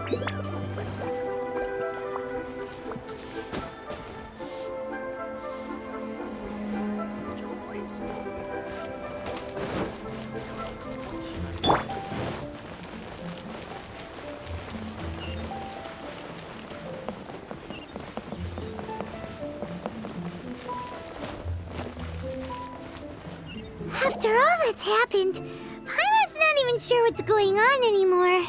After all that's happened, Paimon's not even sure what's going on anymore.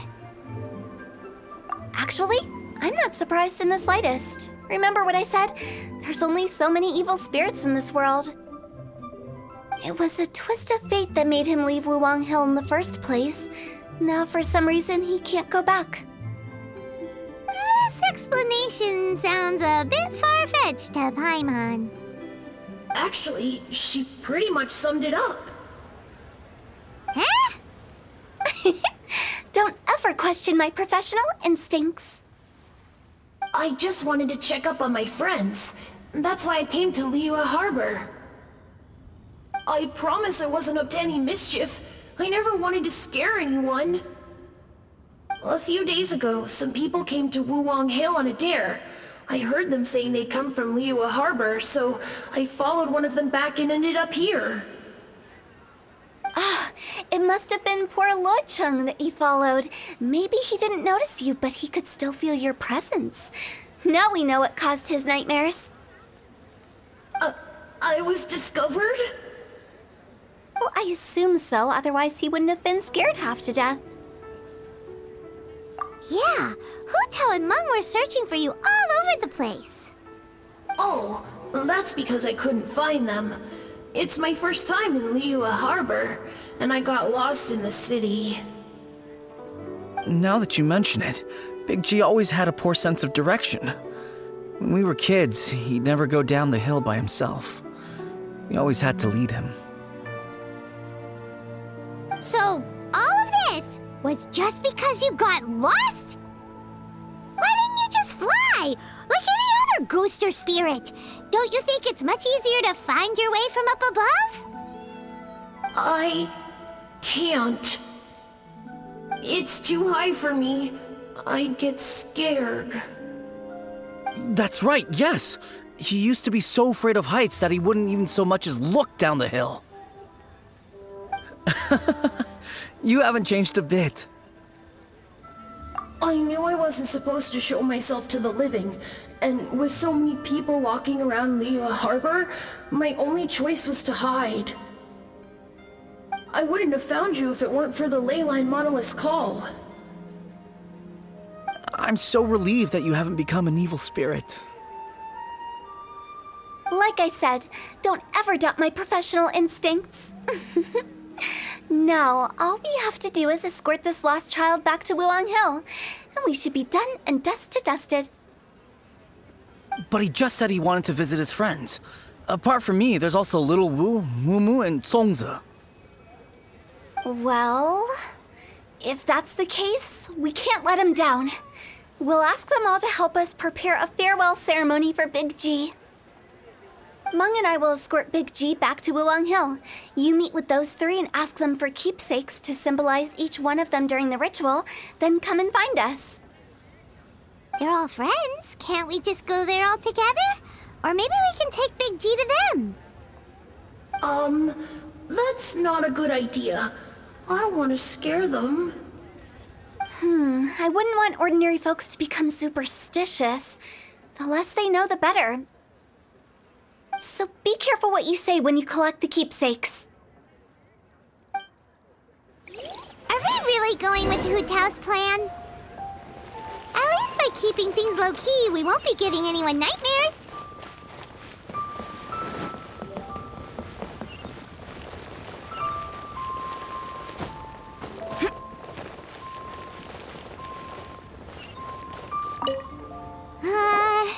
Actually, I'm not surprised in the slightest. Remember what I said? There's only so many evil spirits in this world. It was a twist of fate that made him leave Wuwang Hill in the first place. Now, for some reason, he can't go back. This explanation sounds a bit far-fetched to Paimon. Actually, she pretty much summed it up. Huh? Don't ever question my professional instincts. I just wanted to check up on my friends. That's why I came to Liyue Harbor. I promise I wasn't up to any mischief. I never wanted to scare anyone. A few days ago, some people came to Wuwang Hill on a dare. I heard them saying they'd come from Liyue Harbor, so I followed one of them back and ended up here. Ah, it must have been poor Luocheng that you followed. Maybe he didn't notice you, but he could still feel your presence. Now we know what caused his nightmares. I was discovered? Well, I assume so, otherwise he wouldn't have been scared half to death. Yeah, Hu Tao and Meng were searching for you all over the place. Oh, that's because I couldn't find them. It's my first time in Liyue Harbor, and I got lost in the city. Now that you mention it, Big G always had a poor sense of direction. When we were kids, he'd never go down the hill by himself. We always had to lead him. So, all of this was just because you got lost? Why didn't you just fly? Like any other ghost or spirit? Don't you think it's much easier to find your way from up above? I can't. It's too high for me. I'd get scared. That's right, yes! He used to be so afraid of heights that he wouldn't even so much as look down the hill. You haven't changed a bit. I knew I wasn't supposed to show myself to the living, and with so many people walking around Liyue Harbor, my only choice was to hide. I wouldn't have found you if it weren't for the Leyline Monolith's call. I'm so relieved that you haven't become an evil spirit. Like I said, don't ever doubt my professional instincts. Now, all we have to do is escort this lost child back to Wuwang Hill, and we should be done and dusted. But he just said he wanted to visit his friends. Apart from me, there's also Little Wu, Mumu, and Songzi. Well, if that's the case, we can't let him down. We'll ask them all to help us prepare a farewell ceremony for Big G. Meng and I will escort Big G back to Wuwang Hill. You meet with those three and ask them for keepsakes to symbolize each one of them during the ritual, then come and find us. They're all friends. Can't we just go there all together? Or maybe we can take Big G to them. That's not a good idea. I don't want to scare them. I wouldn't want ordinary folks to become superstitious. The less they know, the better. So be careful what you say when you collect the keepsakes. Are we really going with Hu Tao's plan? At least by keeping things low-key, we won't be giving anyone nightmares. Hi!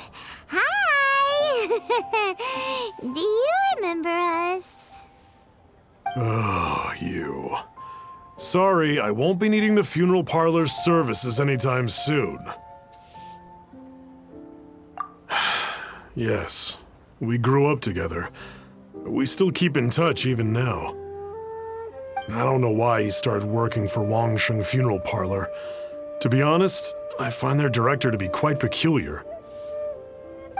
Do you remember us? Oh, you. Sorry, I won't be needing the funeral parlor's services anytime soon. Yes, we grew up together. We still keep in touch even now. I don't know why he started working for Wangsheng Funeral Parlor. To be honest, I find their director to be quite peculiar.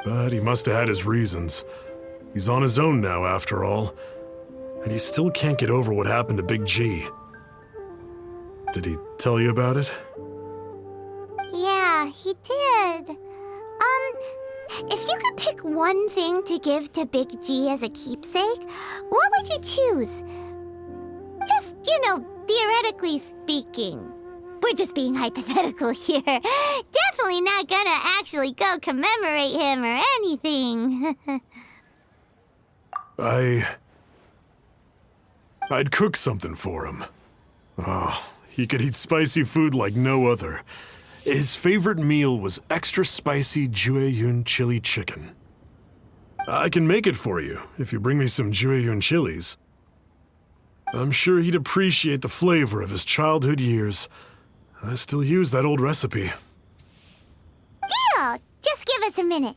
But he must have had his reasons. He's on his own now, after all. And he still can't get over what happened to Big G. Did he tell you about it? Yeah, he did. If you could pick one thing to give to Big G as a keepsake, what would you choose? Just, theoretically speaking. We're just being hypothetical here. Definitely not gonna actually go commemorate him or anything. I'd cook something for him. Oh, he could eat spicy food like no other. His favorite meal was extra spicy Jueyun chili chicken. I can make it for you if you bring me some Jueyun chilies. I'm sure he'd appreciate the flavor of his childhood years. I still use that old recipe. Deal! Just give us a minute.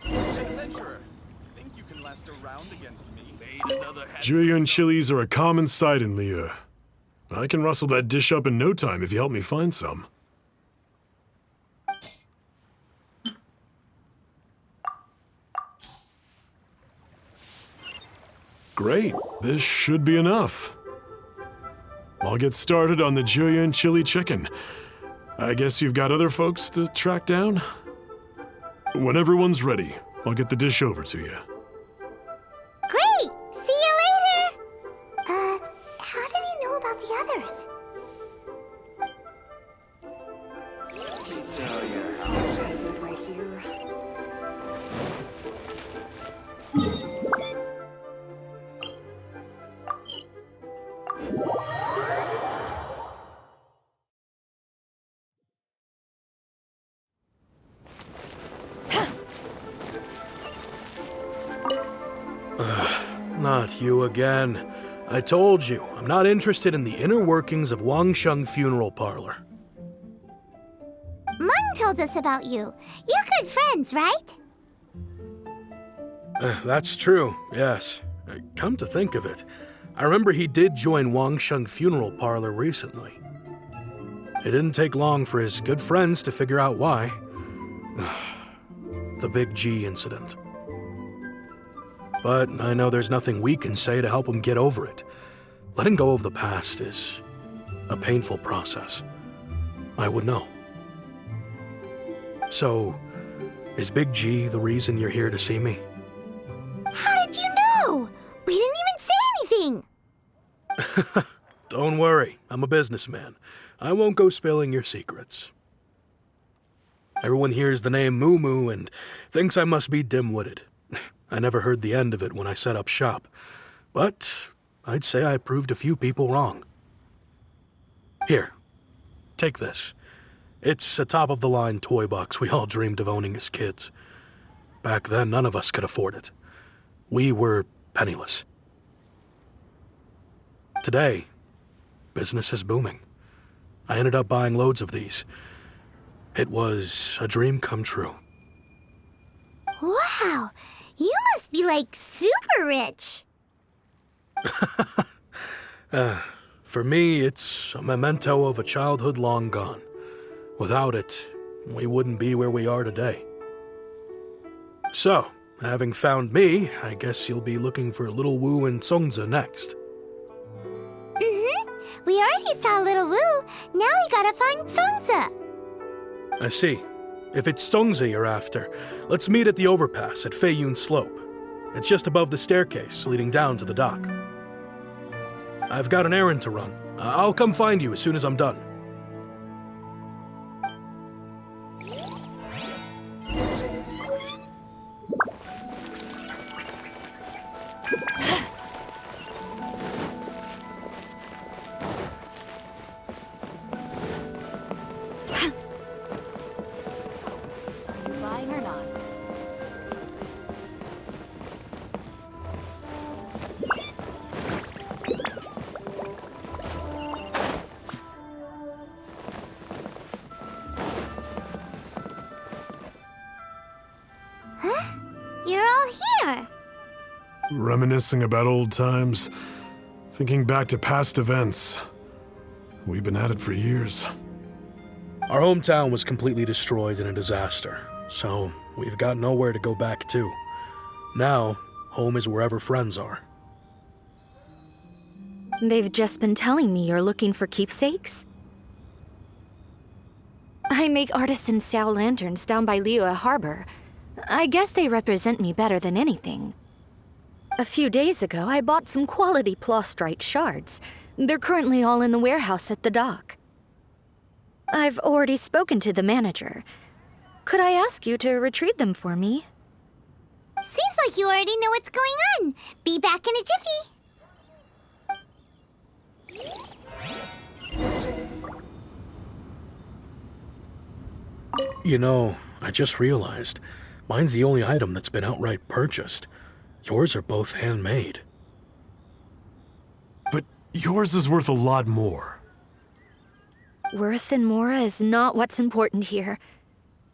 Adventurer, think you can last a round against me? Jueyun chilies are a common sight in Liyue. I can rustle that dish up in no time if you help me find some. Great, this should be enough. I'll get started on the Jueyun chili chicken. I guess you've got other folks to track down? When everyone's ready, I'll get the dish over to you. Great! See you later! How did he know about the others? Not you again. I told you, I'm not interested in the inner workings of Wangsheng Funeral Parlor. Mung told us about you. You're good friends, right? That's true, yes. Come to think of it, I remember he did join Wangsheng Funeral Parlor recently. It didn't take long for his good friends to figure out why. The Big G incident. But I know there's nothing we can say to help him get over it. Letting go of the past is a painful process. I would know. So, is Big G the reason you're here to see me? How did you know? We didn't even say anything. Don't worry, I'm a businessman. I won't go spilling your secrets. Everyone hears the name Moo Moo and thinks I must be dim-witted. I never heard the end of it when I set up shop. But I'd say I proved a few people wrong. Here, take this. It's a top-of-the-line toy box we all dreamed of owning as kids. Back then, none of us could afford it. We were penniless. Today, business is booming. I ended up buying loads of these. It was a dream come true. Wow, you must be like super rich. For me, it's a memento of a childhood long gone. Without it, we wouldn't be where we are today. So, having found me, I guess you'll be looking for Little Wu and Songza next. We already saw Little Wu. Now we gotta find Songza. I see. If it's Songza you're after, let's meet at the overpass at Feiyun Slope. It's just above the staircase leading down to the dock. I've got an errand to run. I'll come find you as soon as I'm done. Buying or not? You're all here. Reminiscing about old times, thinking back to past events. We've been at it for years. Our hometown was completely destroyed in a disaster, so we've got nowhere to go back to. Now, home is wherever friends are. They've just been telling me you're looking for keepsakes? I make artisan Sao lanterns down by Liyue Harbor. I guess they represent me better than anything. A few days ago, I bought some quality plastrite shards. They're currently all in the warehouse at the dock. I've already spoken to the manager. Could I ask you to retrieve them for me? Seems like you already know what's going on. Be back in a jiffy. You know, I just realized, mine's the only item that's been outright purchased. Yours are both handmade. But yours is worth a lot more. Worth and more is not what's important here.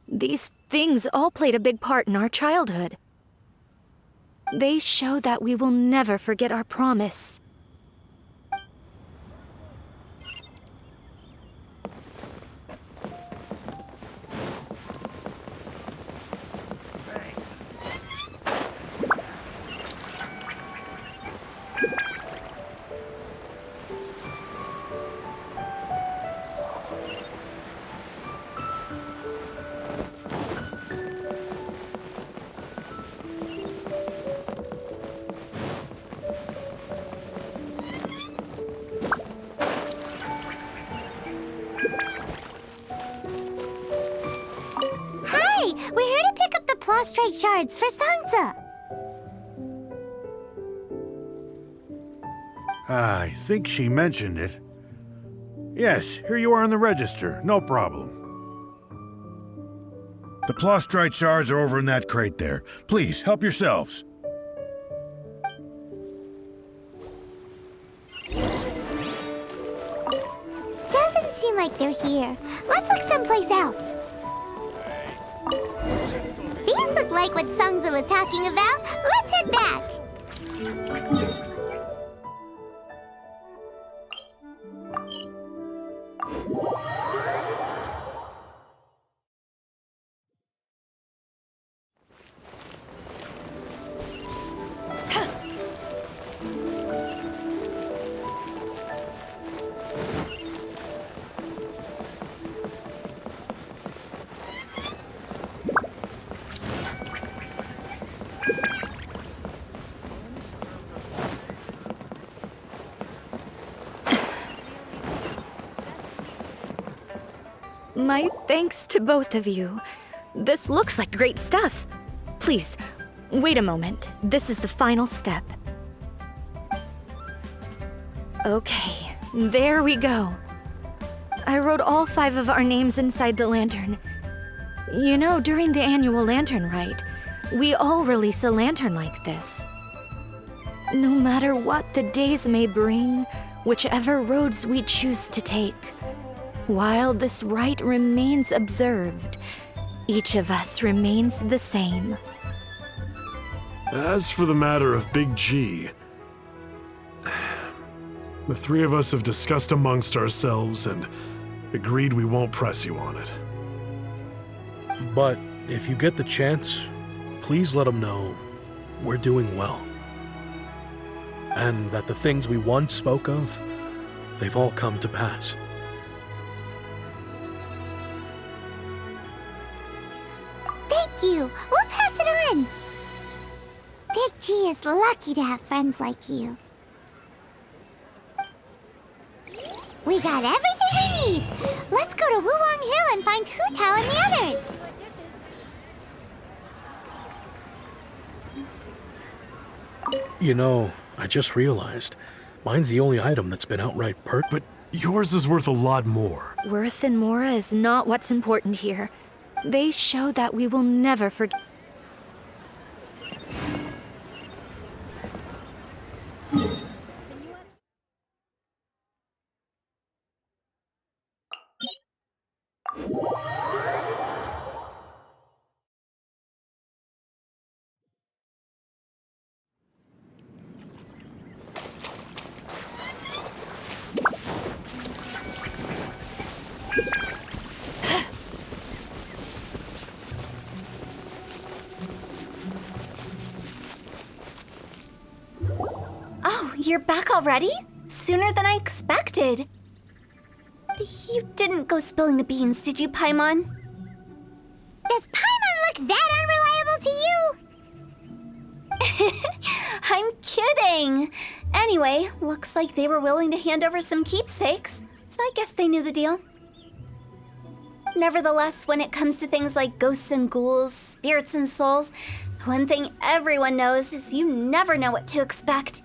These things all played a big part in our childhood. They show that we will never forget our promise. We're here to pick up the plastrite shards for Sansa. I think she mentioned it. Yes, here you are on the register. No problem. The plastrite shards are over in that crate there. Please, help yourselves. Doesn't seem like they're here. Let's look someplace else. These look like what Sansa was talking about. Let's head back. My thanks to both of you. This looks like great stuff. Please, wait a moment. This is the final step. Okay, there we go. I wrote all 5 of our names inside the lantern. You know, during the annual lantern rite, we all release a lantern like this. No matter what the days may bring, whichever roads we choose to take, while this rite remains observed, each of us remains the same. As for the matter of Big G, the 3 of us have discussed amongst ourselves and agreed we won't press you on it. But if you get the chance, please let them know we're doing well. And that the things we once spoke of, they've all come to pass. Thank you. We'll pass it on. Big G is lucky to have friends like you. We got everything we need. Let's go to Wulong Hill and find Hu Tao and the others. You know, I just realized, mine's the only item that's been outright But yours is worth a lot more. Worth and more is not what's important here. They show that we will never forget. You're back already? Sooner than I expected. You didn't go spilling the beans, did you, Paimon? Does Paimon look that unreliable to you? I'm kidding. Anyway, looks like they were willing to hand over some keepsakes, so I guess they knew the deal. Nevertheless, when it comes to things like ghosts and ghouls, spirits and souls, the one thing everyone knows is you never know what to expect.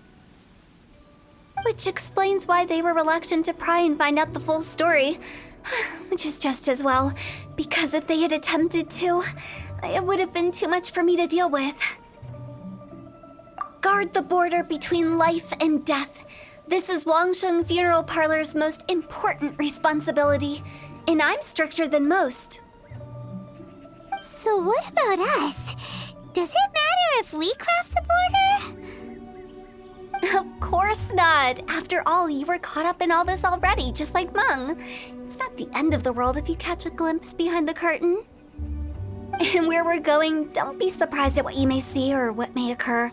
Which explains why they were reluctant to pry and find out the full story. Which is just as well, because if they had attempted to, it would have been too much for me to deal with. Guard the border between life and death. This is Wangsheng Funeral Parlor's most important responsibility, and I'm stricter than most. So what about us? Does it matter if we cross the border? Of course not. After all, you were caught up in all this already, just like Mung. It's not the end of the world if you catch a glimpse behind the curtain. And where we're going, don't be surprised at what you may see or what may occur.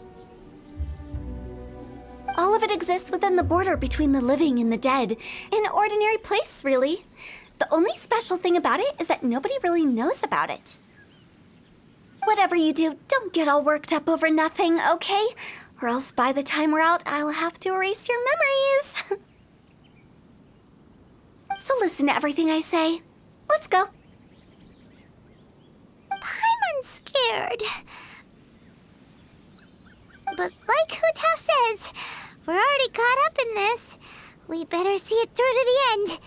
All of it exists within the border between the living and the dead. An ordinary place, really. The only special thing about it is that nobody really knows about it. Whatever you do, don't get all worked up over nothing, okay? Or else by the time we're out, I'll have to erase your memories. So listen to everything I say. Let's go. Paimon's scared. But like Hu Tao says, we're already caught up in this. We better see it through to the end.